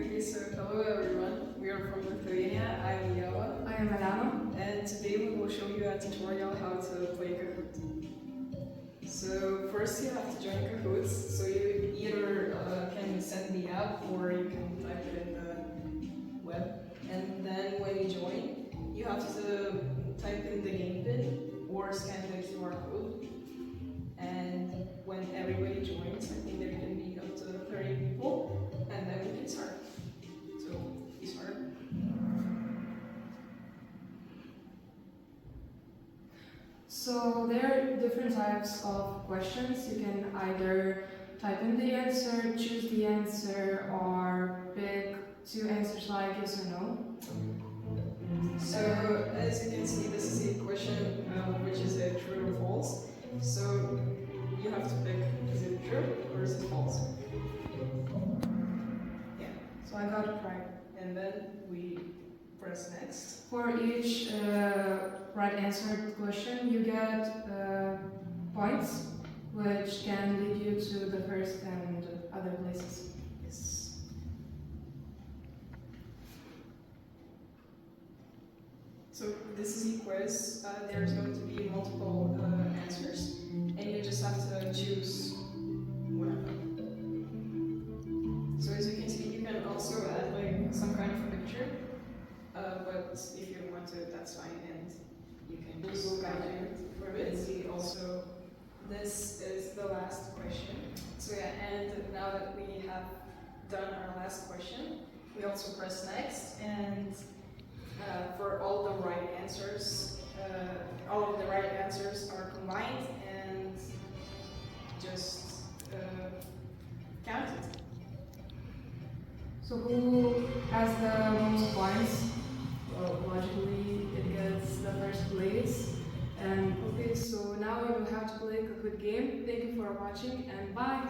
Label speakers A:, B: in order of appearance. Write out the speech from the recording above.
A: Okay, so hello everyone. We are from Lithuania. I'm Yava.
B: I am Alana.
A: And today we will show you a tutorial how to play Kahoot. So first you have to join Kahoot. So you either can send the app or you can type it in the web. And then when you join, you have to type in the game pin or scan the QR code. And when everybody joins, I think there can be up to 30 people, and then we can start. So, you start.
B: So there are different types of questions. You can either type in the answer, choose the answer, or pick two answers like yes or no.
A: So, as you can see, this is a question which is a true or false. So, you have to pick, is it true or is it false? Yeah.
B: So I got it right.
A: And then we press next.
B: For each right answered question, you get points, which can lead you to the first and other places.
A: Yes. So this is a quiz. There's going to be multiple answers, and you just have to choose one of them. So as you can see, you can also add like some kind of a picture, but if you want to, that's fine, and you can just guide it for a bit. See also, this is the last question. So yeah, and now that we have done our last question, we also press next, and for all the right answers, all of the right answers are combined and just counted.
B: So who has the most points? Well, logically, it gets the first place. And okay, so now we will have to play a good game. Thank you for watching and bye!